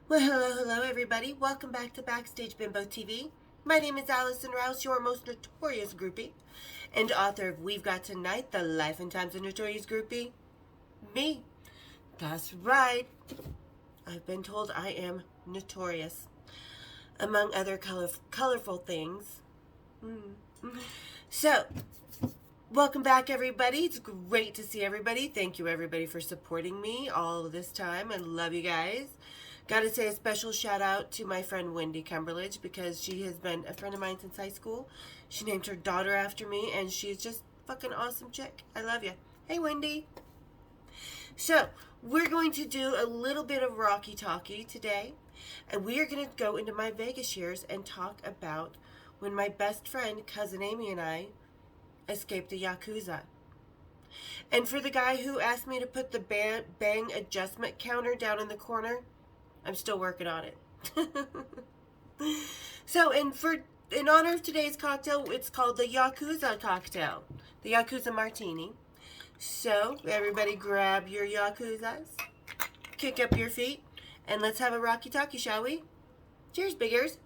Well, hello, everybody. Welcome back to Backstage Bimbo TV. My name is Allison Rouse, your most notorious groupie, and author of We've Got Tonight, The Life and Times of Notorious Groupie. Me. That's right. I've been told I am notorious, among other colorful things. So, welcome back, everybody. It's great to see everybody. Thank you, everybody, for supporting me all this time. I love you guys. Gotta say a special shout out to my friend Wendy Cumberledge because she has been a friend of mine since high school. She named her daughter after me, and she's just fucking awesome chick. I love you. Hey, Wendy. So, we're going to do a little bit of Rocky Talkie today, and we are going to go into my Vegas years and talk about when my best friend, cousin Aime, and I escaped the Yakuza. And for the guy who asked me to put the bang adjustment counter down in the corner, I'm still working on it. So, in honor of today's cocktail, it's called the Yakuza cocktail, the Yakuza martini. So, everybody grab your Yakuzas, kick up your feet, and let's have a Rocky Talkie, shall we? Cheers, big ears.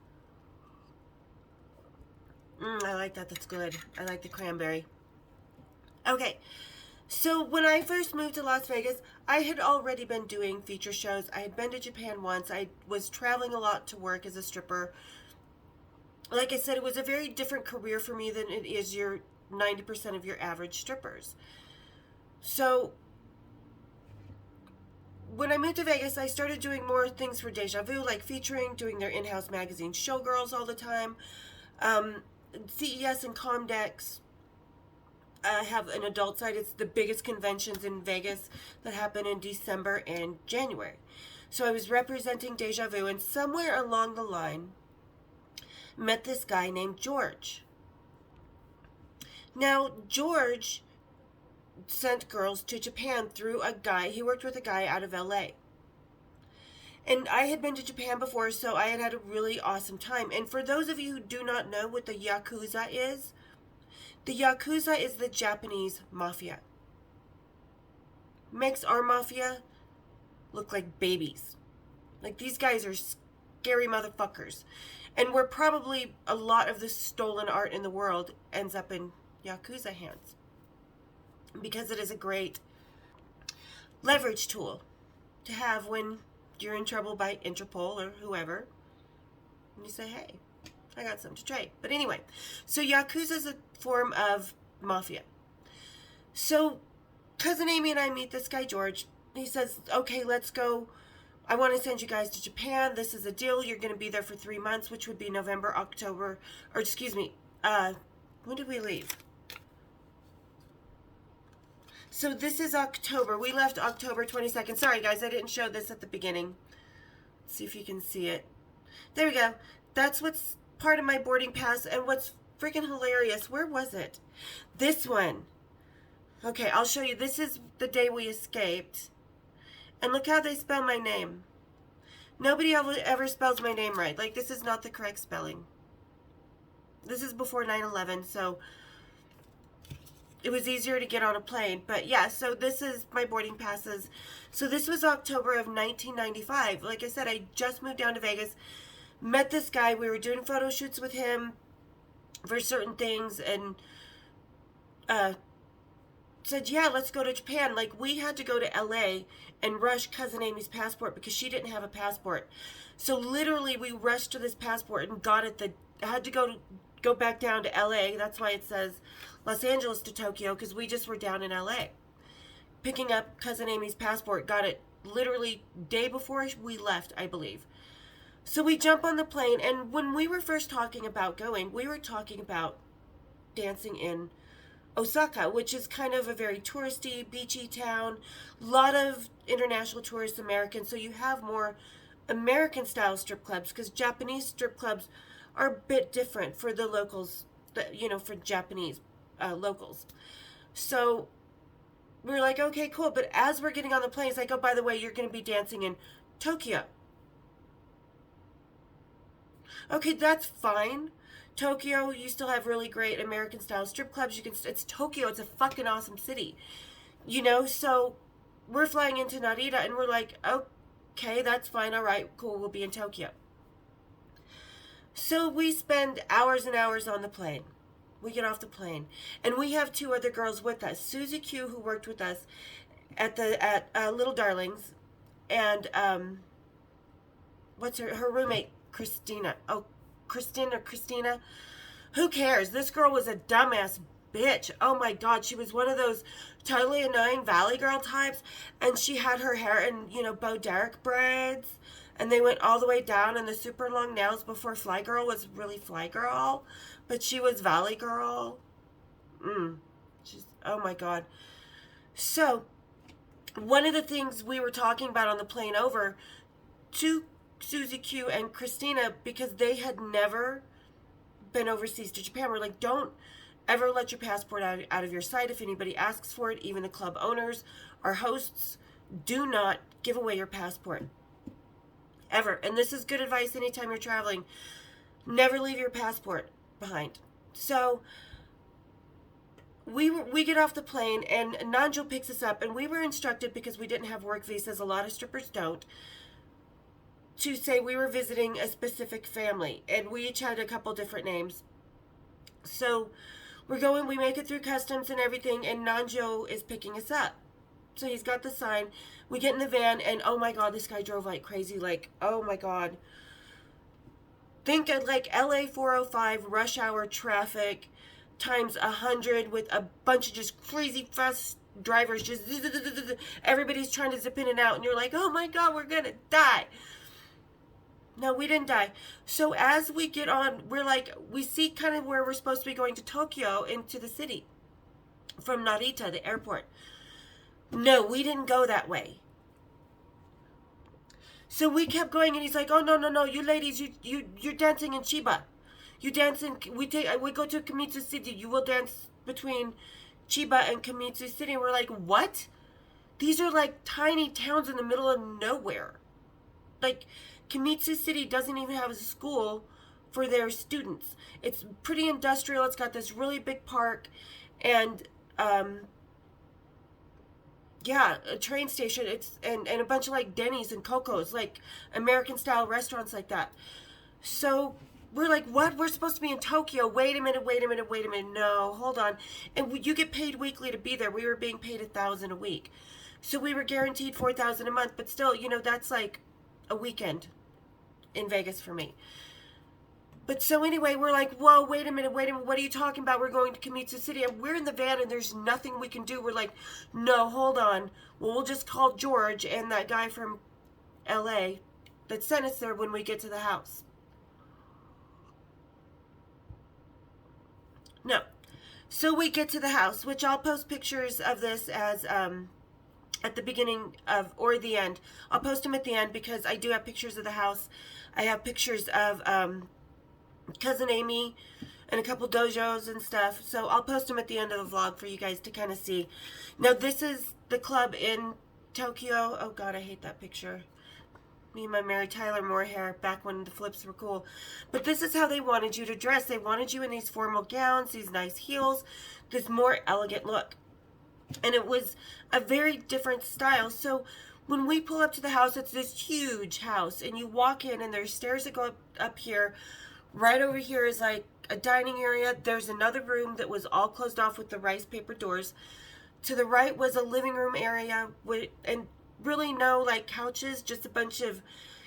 I like that. That's good. I like the cranberry. Okay. So when I first moved to Las Vegas, I had already been doing feature shows. I had been to Japan once. I was traveling a lot to work as a stripper. Like I said, it was a very different career for me than it is your 90% of your average strippers. So when I moved to Vegas, I started doing more things for Deja Vu, like featuring, doing their in-house magazine Showgirls all the time, CES and Comdex. Have an adult side. It's the biggest conventions in Vegas that happen in December and January. So I was representing Deja Vu, and somewhere along the line, met this guy named George. Now, George sent girls to Japan through a guy. He worked with a guy out of LA. And I had been to Japan before, so I had a really awesome time. And for those of you who do not know what the Yakuza is, the Yakuza is the Japanese mafia. Makes our mafia look like babies. Like, these guys are scary motherfuckers. And where probably a lot of the stolen art in the world ends up in Yakuza hands. Because it is a great leverage tool to have when you're in trouble by Interpol or whoever. And you say, hey, I got something to trade. But anyway, so Yakuza is a form of mafia. So cousin Aime and I meet this guy George. He says, okay, let's go. I want to send you guys to Japan. This is a deal. You're going to be there for 3 months, which would be November, October, or excuse me, when did we leave? So this is October. We left October 22nd. Sorry, guys, I didn't show this at the beginning. Let's see if you can see it. There we go. That's what's part of my boarding pass, and what's freaking hilarious, where was it? This one. Okay, I'll show you. This is the day we escaped. And look how they spell my name. Nobody ever spells my name right. Like, this is not the correct spelling. This is before 9/11, so it was easier to get on a plane. But yeah, so this is my boarding passes. So this was October of 1995. Like I said, I just moved down to Vegas. Met this guy. We were doing photo shoots with him for certain things, and said, yeah, let's go to Japan. Like, we had to go to LA and rush cousin Amy's passport because she didn't have a passport. So literally we rushed to this passport and got it. Had to go back down to LA. That's why it says Los Angeles to Tokyo, because we just were down in LA picking up cousin Amy's passport. Got it literally day before we left, I believe. So we jump on the plane, and when we were first talking about going, we were talking about dancing in Osaka, which is kind of a very touristy, beachy town. A lot of international tourists, Americans, so you have more American-style strip clubs, because Japanese strip clubs are a bit different for the locals, for Japanese locals. So we were like, okay, cool. But as we're getting on the plane, it's like, oh, by the way, you're going to be dancing in Tokyo. Okay, that's fine. Tokyo, you still have really great American-style strip clubs. It's Tokyo. It's a fucking awesome city. So we're flying into Narita, and we're like, Okay, that's fine. All right, cool. We'll be in Tokyo. So we spend hours and hours on the plane. We get off the plane, and we have two other girls with us. Susie Q, who worked with us at Little Darlings, and what's her roommate, Christina. Oh, Christina. Who cares? This girl was a dumbass bitch. Oh my god, she was one of those totally annoying Valley Girl types, and she had her hair in, Bo Derek braids, and they went all the way down, and the super long nails before Fly Girl was really Fly Girl, but she was Valley Girl. Oh my god. So, one of the things we were talking about on the plane over to Susie Q and Christina, because they had never been overseas to Japan, we're like, don't ever let your passport out of your sight. If anybody asks for it, even the club owners or hosts, do not give away your passport. Ever. And this is good advice anytime you're traveling. Never leave your passport behind. So we get off the plane, and Nanjo picks us up, and we were instructed, because we didn't have work visas, a lot of strippers don't, to say we were visiting a specific family, and we each had a couple different names. So we're going, we make it through customs and everything, and Nanjo is picking us up. So he's got the sign. We get in the van, and oh my god, this guy drove like crazy. Like, oh my god. Think of like LA 405 rush hour traffic times 100 with a bunch of just crazy fast drivers. Just everybody's trying to zip in and out, and you're like, oh my god, we're gonna die. No, we didn't die. So as we get on, we see kind of where we're supposed to be going to Tokyo, into the city from Narita, the airport. No, we didn't go that way. So we kept going, and he's like, oh, no, you ladies, you're dancing in Chiba. You dance in, we go to Kamitsu City. You will dance between Chiba and Kamitsu City. And we're like, what? These are like tiny towns in the middle of nowhere. Like, Kamitsu City doesn't even have a school for their students. It's pretty industrial. It's got this really big park, and a train station. It's and a bunch of like Denny's and Coco's, like American style restaurants like that. So we're like, what? We're supposed to be in Tokyo. Wait a minute. No, hold on. And you get paid weekly to be there. We were being paid $1,000 a week, so we were guaranteed $4,000 a month. But still, that's like a weekend in Vegas for me. But so anyway, we're like, whoa, wait a minute, what are you talking about? We're going to Kamitsu City, and we're in the van, and there's nothing we can do. We're like, no, hold on. Well, we'll just call George and that guy from LA that sent us there when we get to the house. No. So we get to the house, which I'll post pictures of this as at the beginning of, or the end. I'll post them at the end, because I do have pictures of the house. I have pictures of Cousin Aime and a couple dojos and stuff. So I'll post them at the end of the vlog for you guys to kind of see. Now, this is the club in Tokyo. Oh god, I hate that picture. Me and my Mary Tyler Moore hair back when the flips were cool. But this is how they wanted you to dress. They wanted you in these formal gowns, these nice heels, this more elegant look. And it was a very different style. So when we pull up to the house, it's this huge house, and you walk in, and there's stairs that go up here. Right over here is like a dining area. There's another room that was all closed off with the rice paper doors. To the right was a living room area and really no like couches, just a bunch of,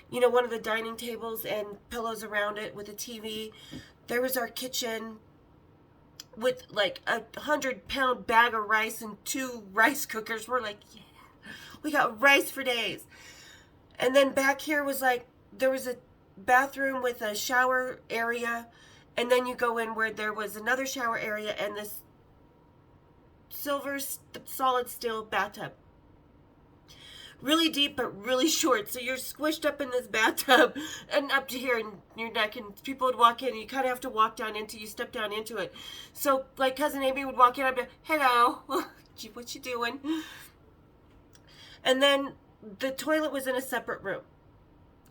one of the dining tables and pillows around it with a TV. There was our kitchen with like a 100-pound bag of rice and 2 rice cookers. We're like, yeah, we got rice for days. And then back here was like, there was a bathroom with a shower area, and then you go in where there was another shower area and this silver solid steel bathtub. Really deep, but really short. So you're squished up in this bathtub and up to here in your neck, and people would walk in, and you kind of have to walk down you step down into it. So like Cousin Aime would walk in, I'd be, hello, what you doing? And then the toilet was in a separate room.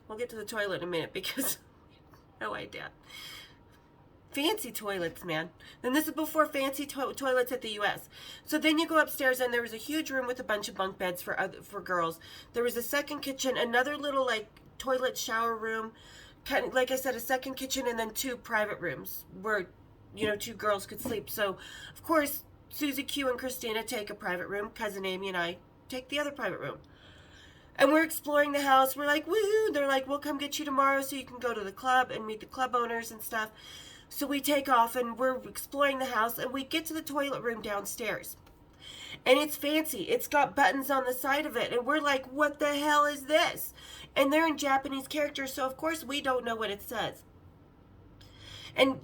We'll get to the toilet in a minute, because no idea. fancy toilets, man. And this is before fancy toilets at the U.S. So then you go upstairs, and there was a huge room with a bunch of bunk beds for girls. There was a second kitchen, another little like toilet shower room, kind of like I said, a second kitchen, and then 2 private rooms where 2 girls could sleep. So of course Susie Q and Christina take a private room. Cousin Amy and I take the other private room. And we're exploring the house. We're like, woohoo! They're like, we'll come get you tomorrow so you can go to the club and meet the club owners and stuff. So we take off and we're exploring the house, and we get to the toilet room downstairs. And it's fancy. It's got buttons on the side of it. And we're like, what the hell is this? And they're in Japanese characters, so of course we don't know what it says. And,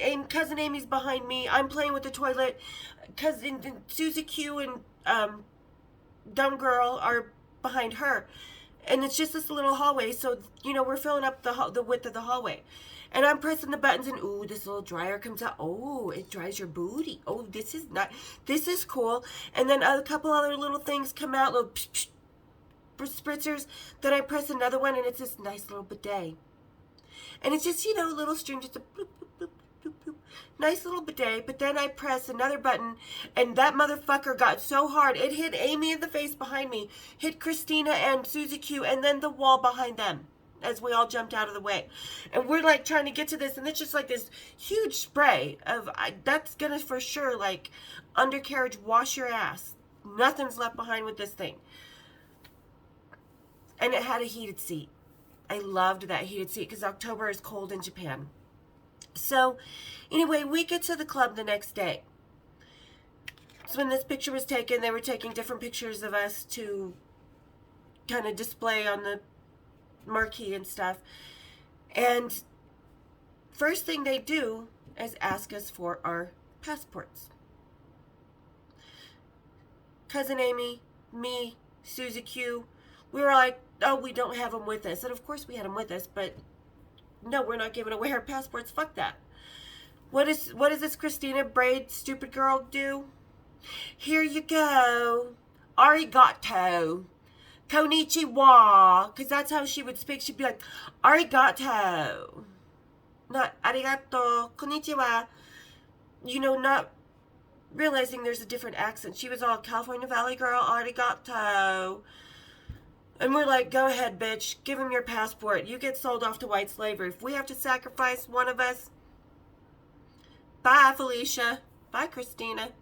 and Cousin Amy's behind me. I'm playing with the toilet. Cousin Susie Q and Dumb Girl are behind her. And it's just this little hallway, so, we're filling up the width of the hallway. And I'm pressing the buttons, and ooh, this little dryer comes out. Oh, it dries your booty. Oh, this is cool. And then a couple other little things come out, little spritzers. Then I press another one, and it's this nice little bidet. And it's just, a little stream, just a bloop, bloop, bloop, bloop, bloop. Nice little bidet. But then I press another button, and that motherfucker got so hard, it hit Amy in the face behind me, hit Christina and Susie Q, and then the wall behind them, as we all jumped out of the way. And we're like trying to get to this, and it's just like this huge spray of, that's gonna for sure, like, undercarriage, wash your ass. Nothing's left behind with this thing. And it had a heated seat. I loved that heated seat because October is cold in Japan. So, anyway, we get to the club the next day. So when this picture was taken, they were taking different pictures of us to kind of display on the marquee and stuff. And first thing they do is ask us for our passports. Cousin Amy, me, Susie Q, we were like, oh, we don't have them with us. And of course we had them with us, but no, we're not giving away our passports. Fuck that. What does this Christina braid stupid girl do? Here you go. Arigato. Konnichiwa. Because that's how she would speak. She'd be like, arigato. Not arigato. Konnichiwa. Not realizing there's a different accent. She was all California Valley girl. Arigato. And we're like, go ahead, bitch. Give him your passport. You get sold off to white slavery. If we have to sacrifice one of us, bye, Felicia. Bye, Christina.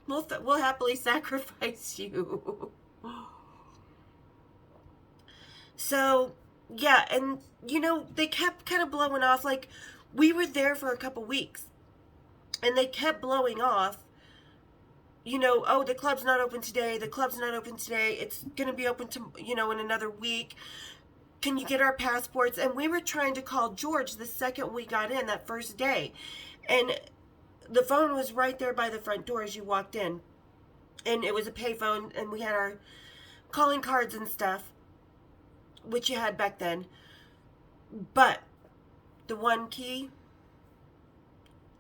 We'll happily sacrifice you. So, yeah, and, they kept kind of blowing off. Like, we were there for a couple weeks, and they kept blowing off. Oh, the club's not open today. The club's not open today. It's going to be open to, in another week. Can you get our passports? And we were trying to call George the second we got in, that first day. And the phone was right there by the front door as you walked in. And it was a payphone, and we had our calling cards and stuff, which you had back then. But the one key,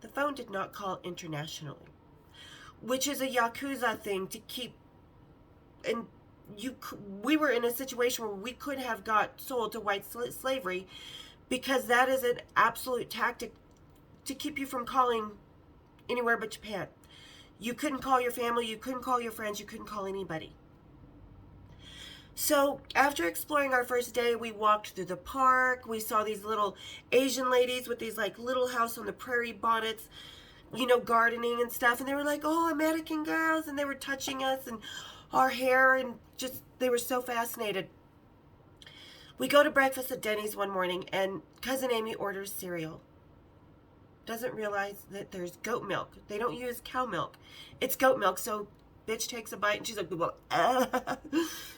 the phone did not call internationally, which is a Yakuza thing to keep. And we were in a situation where we could have got sold to white slavery, because that is an absolute tactic to keep you from calling anywhere but Japan. You couldn't call your family, you couldn't call your friends, you couldn't call anybody. So after exploring our first day, we walked through the park. We saw these little Asian ladies with these like little house on the prairie bonnets, gardening and stuff. And they were like, oh, American girls. And they were touching us and our hair, and just, they were so fascinated. We go to breakfast at Denny's one morning, and Cousin Amy orders cereal. Doesn't realize that there's goat milk. They don't use cow milk. It's goat milk. So bitch takes a bite, and she's like,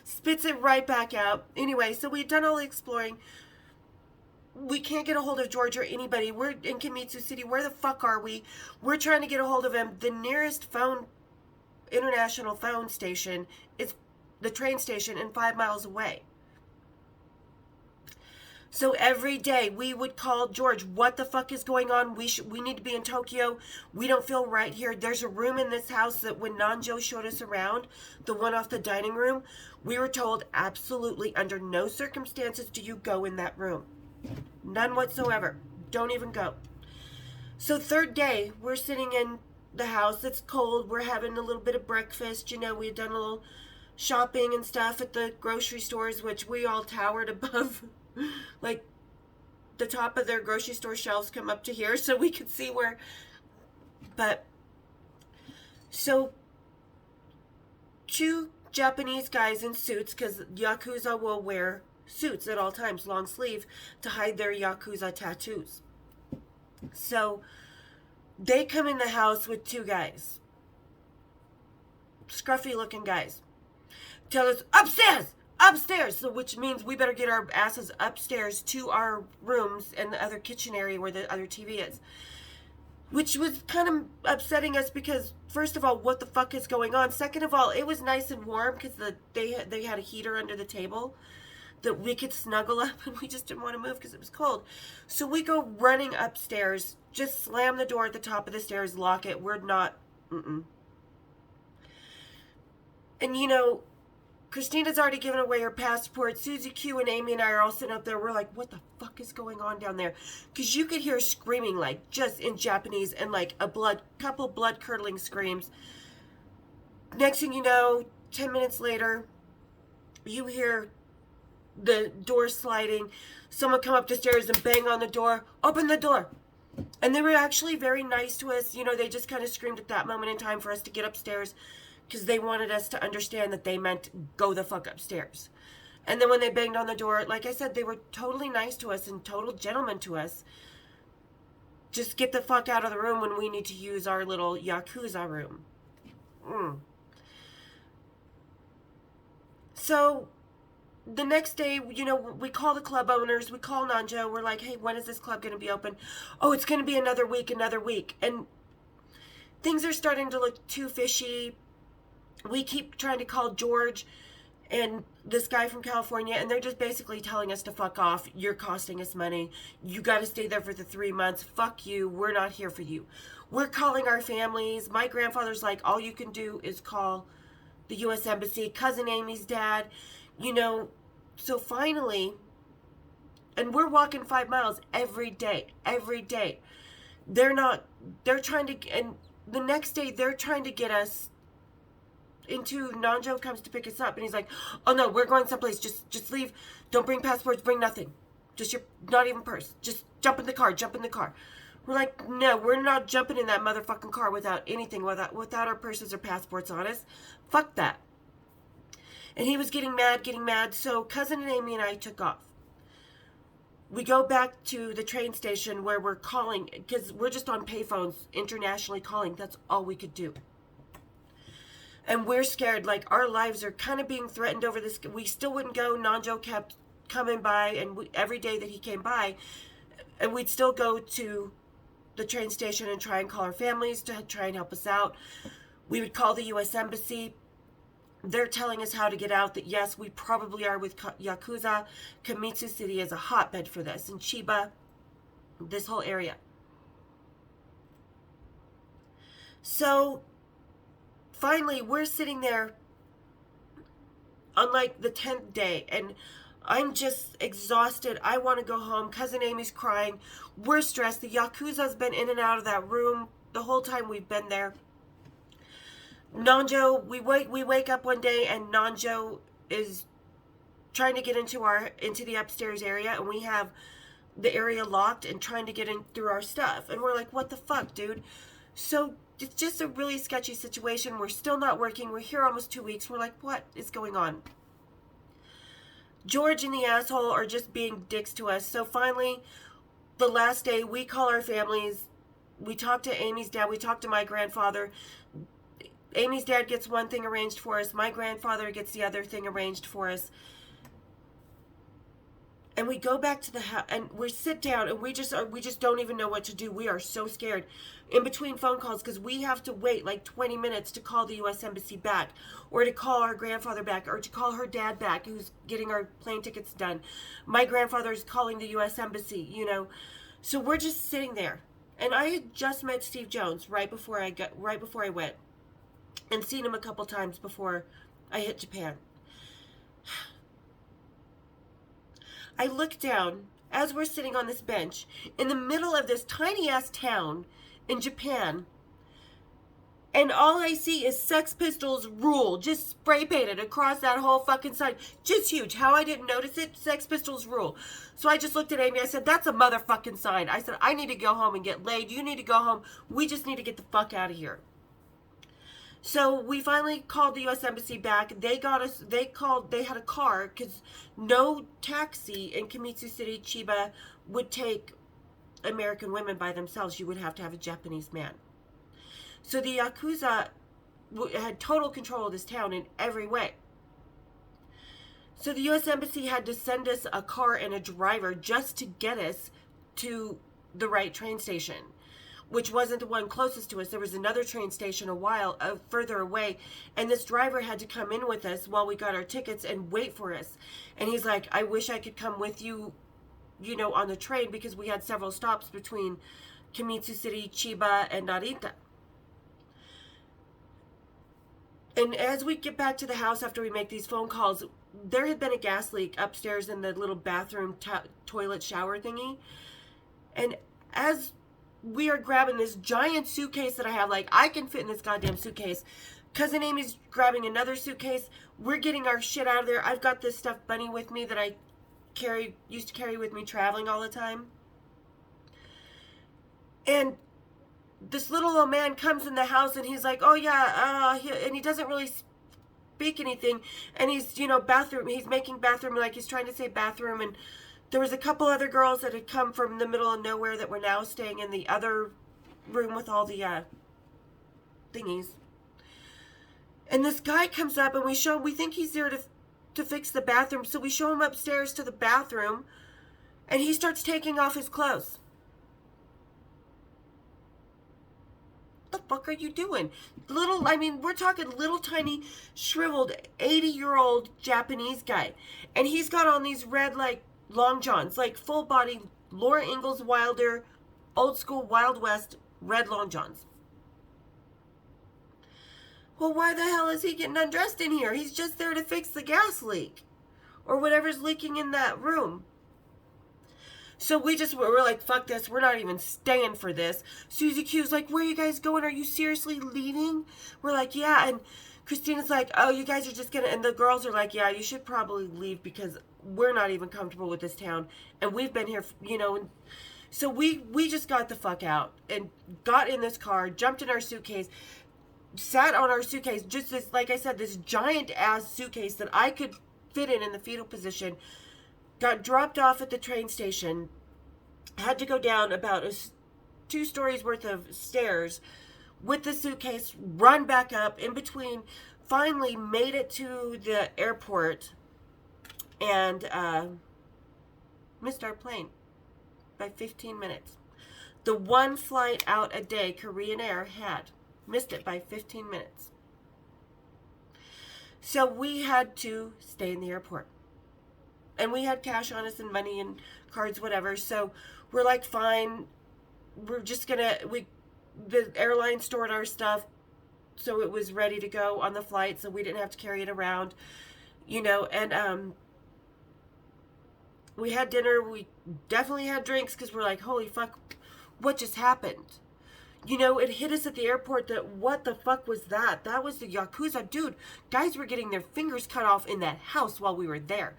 spits it right back out. Anyway, so we'd done all the exploring. We can't get a hold of George or anybody. We're in Kimitsu City. Where the fuck are we? We're trying to get a hold of him. The nearest international phone station is the train station, and 5 miles away. So every day we would call George, what the fuck is going on? We need to be in Tokyo. We don't feel right here. There's a room in this house that when Nanjo showed us around, the one off the dining room, we were told absolutely under no circumstances do you go in that room. None whatsoever. Don't even go. So third day, we're sitting in the house. It's cold. We're having a little bit of breakfast. You know, we had done a little shopping and stuff at the grocery stores, which we all towered above. Like, the top of their grocery store shelves come up to here so we could see where. But, so, two Japanese guys in suits, because Yakuza will wear suits at all times, long sleeve, to hide their Yakuza tattoos. So, they come in the house with two guys. Scruffy looking guys. Tell us, upstairs! Upstairs! So, which means we better get our asses upstairs to our rooms and the other kitchen area where the other TV is. Which was kind of upsetting us because, first of all, what the fuck is going on? Second of all, it was nice and warm because they had a heater under the table that we could snuggle up, and we just didn't want to move because it was cold. So we go running upstairs, just slam the door at the top of the stairs, lock it. We're not, And you know, Christina's already given away her passport. Susie Q and Amy and I are all sitting up there. We're like, what the fuck is going on down there? Because you could hear screaming, like, just in Japanese, and like couple blood-curdling screams. Next thing you know, 10 minutes later, you hear the door sliding, someone come up the stairs and bang on the door, open the door. And they were actually very nice to us. You know, they just kind of screamed at that moment in time for us to get upstairs because they wanted us to understand that they meant go the fuck upstairs. And then when they banged on the door, like I said, they were totally nice to us and total gentlemen to us. Just get the fuck out of the room when we need to use our little Yakuza room. So the next day, you know, we call the club owners, we call Nanjo, we're like, hey, when is this club going to be open? Oh, it's going to be another week. And things are starting to look too fishy. We keep trying to call George and this guy from California, and they're just basically telling us to fuck off. You're costing us money. You got to stay there for the 3 months. Fuck you. We're not here for you. We're calling our families. My grandfather's like, all you can do is call the U.S. Embassy, cousin Amy's dad, you know. So finally, and we're walking 5 miles every day. They're trying to, and the next day they're trying to get us into, Nanjo comes to pick us up and he's like, oh no, we're going someplace, just leave, don't bring passports, bring nothing, just your, not even purse, just jump in the car. We're like, no, we're not jumping in that motherfucking car without anything, without our purses or passports on us. Fuck that. And he was getting mad, so cousin and Amy and I took off. We go back to the train station where we're calling, because we're just on payphones, internationally calling. That's all we could do. And we're scared, like our lives are kind of being threatened over this. We still wouldn't go. Nanjo kept coming by, and every day that he came by, and we'd still go to the train station and try and call our families to try and help us out. We would call the U.S. Embassy. They're telling us how to get out, that yes, we probably are with Yakuza. Kamitsu City is a hotbed for this, and Chiba, this whole area. So finally, we're sitting there on like the 10th day, and I'm just exhausted. I want to go home. Cousin Amy's crying. We're stressed. The Yakuza's been in and out of that room the whole time we've been there. Nanjo, we wake up one day and Nanjo is trying to get into the upstairs area, and we have the area locked and trying to get in through our stuff. And we're like, what the fuck, dude? So it's just a really sketchy situation. We're still not working. We're here almost 2 weeks. We're like, what is going on? George and the asshole are just being dicks to us. So finally, the last day, we call our families. We talk to Amy's dad. We talk to my grandfather. Amy's dad gets one thing arranged for us. My grandfather gets the other thing arranged for us. And we go back to the house, and we sit down, and we just don't even know what to do. We are so scared in between phone calls, because we have to wait like 20 minutes to call the U.S. Embassy back, or to call our grandfather back, or to call her dad back, who's getting our plane tickets done. My grandfather's calling the U.S. Embassy, you know. So we're just sitting there. And I had just met Steve Jones right before I went, and seen him a couple times before I hit Japan. I look down as we're sitting on this bench in the middle of this tiny ass town in Japan, and all I see is Sex Pistols Rule just spray painted across that whole fucking sign. Just huge. How I didn't notice it? Sex Pistols Rule. So I just looked at Amy. I said, that's a motherfucking sign. I said, I need to go home and get laid. You need to go home. We just need to get the fuck out of here. So we finally called the U.S. Embassy back. They got us, they had a car because no taxi in Kimitsu City, Chiba would take American women by themselves. You would have to have a Japanese man. So the Yakuza had total control of this town in every way. So the U.S. Embassy had to send us a car and a driver just to get us to the right train station, which wasn't the one closest to us. There was another train station a while further away, and this driver had to come in with us while we got our tickets and wait for us. And he's like, I wish I could come with you, on the train, because we had several stops between Kimitsu City, Chiba, and Narita. And as we get back to the house after we make these phone calls, there had been a gas leak upstairs in the little bathroom toilet shower thingy. And as we are grabbing this giant suitcase that I have, like, I can fit in this goddamn suitcase. Cousin Amy's grabbing another suitcase. We're getting our shit out of there. I've got this stuffed bunny with me that I used to carry with me traveling all the time. And this little old man comes in the house and he's like, oh yeah, and he doesn't really speak anything. And he's, he's making bathroom, like he's trying to say bathroom. And there was a couple other girls that had come from the middle of nowhere that were now staying in the other room with all the thingies. And this guy comes up and we think he's there to fix the bathroom. So we show him upstairs to the bathroom and he starts taking off his clothes. What the fuck are you doing? We're talking little tiny shriveled 80-year-old Japanese guy. And he's got on these red, like, long johns, like full body Laura Ingalls Wilder, old school Wild West red long johns. Well, why the hell is he getting undressed in here? He's just there to fix the gas leak or whatever's leaking in that room. So we're like, fuck this. We're not even staying for this. Susie Q's like, where are you guys going? Are you seriously leaving? We're like, yeah. And Christina's like, oh, you guys are just gonna, and the girls are like, yeah, you should probably leave because we're not even comfortable with this town. And we've been here, and so we just got the fuck out and got in this car, jumped in our suitcase, sat on our suitcase, just this, like I said, this giant ass suitcase that I could fit in the fetal position. Got dropped off at the train station, had to go down about 2 stories worth of stairs with the suitcase, run back up in between, finally made it to the airport, and missed our plane by 15 minutes. The one flight out a day Korean Air had. Missed it by 15 minutes. So we had to stay in the airport. And we had cash on us and money and cards, whatever. So we're like, fine. We're just the airline stored our stuff so it was ready to go on the flight so we didn't have to carry it around, and we had dinner. We definitely had drinks because we're like, holy fuck, what just happened? It hit us at the airport that what the fuck was that? That was the Yakuza. Dude, guys were getting their fingers cut off in that house while we were there.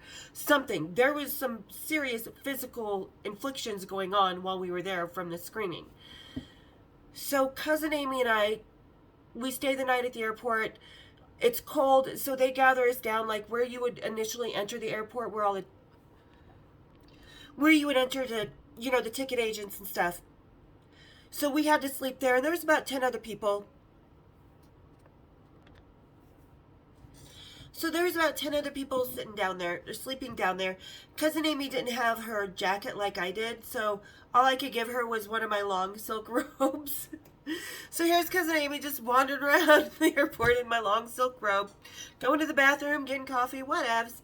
There was some serious physical inflictions going on while we were there from the screaming. So Cousin Amy and we stay the night at the airport. It's cold, so they gather us down like where you would initially enter the airport, where you would enter the ticket agents and stuff. So we had to sleep there, and there was about 10 other people. So there was about 10 other people sitting down there, or sleeping down there. Cousin Amy didn't have her jacket like I did, so all I could give her was one of my long silk robes. So here's Cousin Amy just wandering around the airport in my long silk robe, going to the bathroom, getting coffee, whatevs.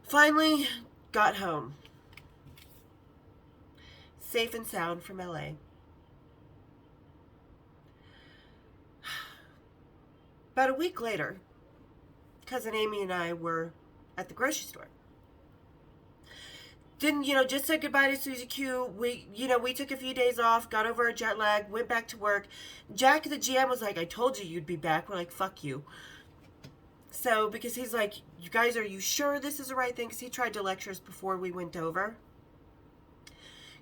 Finally got home. Safe and sound from LA. About a week later, Cousin Amy and I were at the grocery store. Then, just said goodbye to Susie Q. We took a few days off, got over our jet lag, went back to work. Jack, the GM, was like, I told you you'd be back. We're like, fuck you. So, because he's like, you guys, are you sure this is the right thing? Because he tried to lecture us before we went over.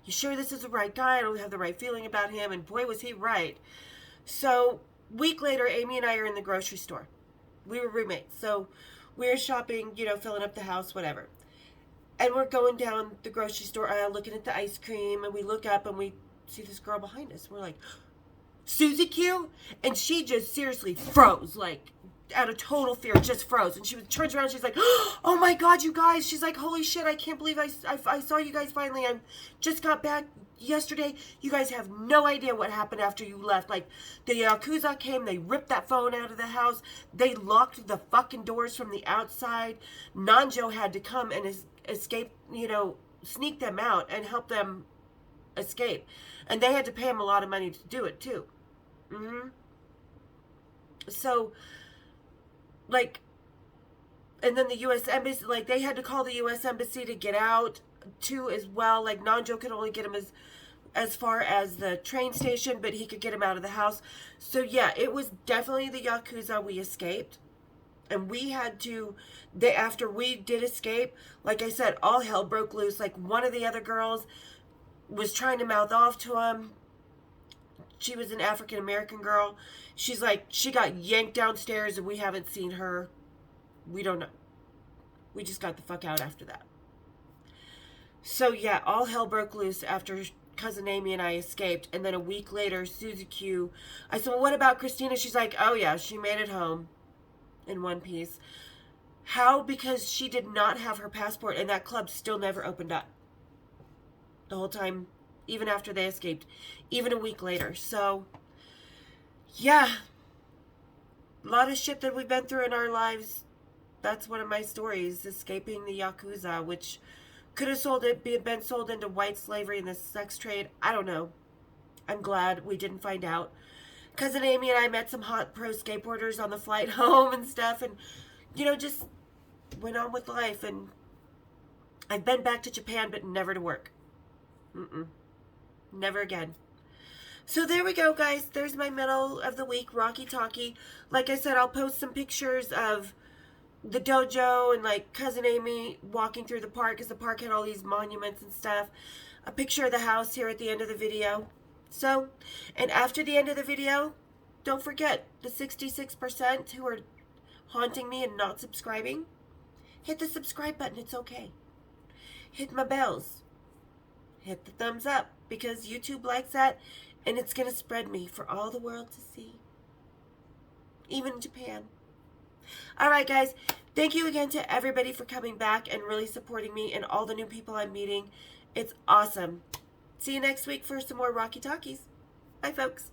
You sure this is the right guy? I don't have the right feeling about him. And boy, was he right. So, week later, Amy and I are in the grocery store. We were roommates. So, we were shopping, filling up the house, whatever. And we're going down the grocery store aisle looking at the ice cream. And we look up and we see this girl behind us. We're like, Susie Q? And she just seriously froze, like, out of total fear, just froze. And she turns around, she's like, oh my God, you guys. She's like, holy shit, I can't believe I saw you guys finally. I just got back yesterday. You guys have no idea what happened after you left. Like, the Yakuza came, they ripped that phone out of the house. They locked the fucking doors from the outside. Nanjo had to come and escape, sneak them out and help them escape. And they had to pay him a lot of money to do it, too. So, like, and then the U.S. Embassy, like, they had to call the U.S. Embassy to get out, too, as well. Like, Nanjo could only get him as far as the train station, but he could get him out of the house. So, yeah, it was definitely the Yakuza. We escaped. And we had to, after we did escape, like I said, all hell broke loose. Like, one of the other girls was trying to mouth off to him. She was an African-American girl. She's like, she got yanked downstairs and we haven't seen her. We don't know. We just got the fuck out after that. So yeah, all hell broke loose after Cousin Amy and I escaped. And then a week later, Susie Q. I said, well, what about Christina? She's like, oh yeah, she made it home in one piece. How? Because she did not have her passport and that club still never opened up. The whole time, even after they escaped, even a week later. So, yeah, a lot of shit that we've been through in our lives. That's one of my stories, escaping the Yakuza, which could have been sold into white slavery and the sex trade. I don't know. I'm glad we didn't find out. Cousin Amy and I met some hot pro skateboarders on the flight home and stuff, and, just went on with life. And I've been back to Japan, but never to work. Never again. So there we go, guys. There's my middle of the week Rocky Talkie. Like I said, I'll post some pictures of the dojo and like Cousin Amy walking through the park, because the park had all these monuments and stuff. A picture of the house here at the end of the video. So, and after the end of the video, don't forget the 66% who are haunting me and not subscribing. Hit the subscribe button. It's okay. Hit my bells. Hit the thumbs up, because YouTube likes that, and it's going to spread me for all the world to see. Even in Japan. Alright, guys. Thank you again to everybody for coming back and really supporting me and all the new people I'm meeting. It's awesome. See you next week for some more Rocky Talkies. Bye, folks.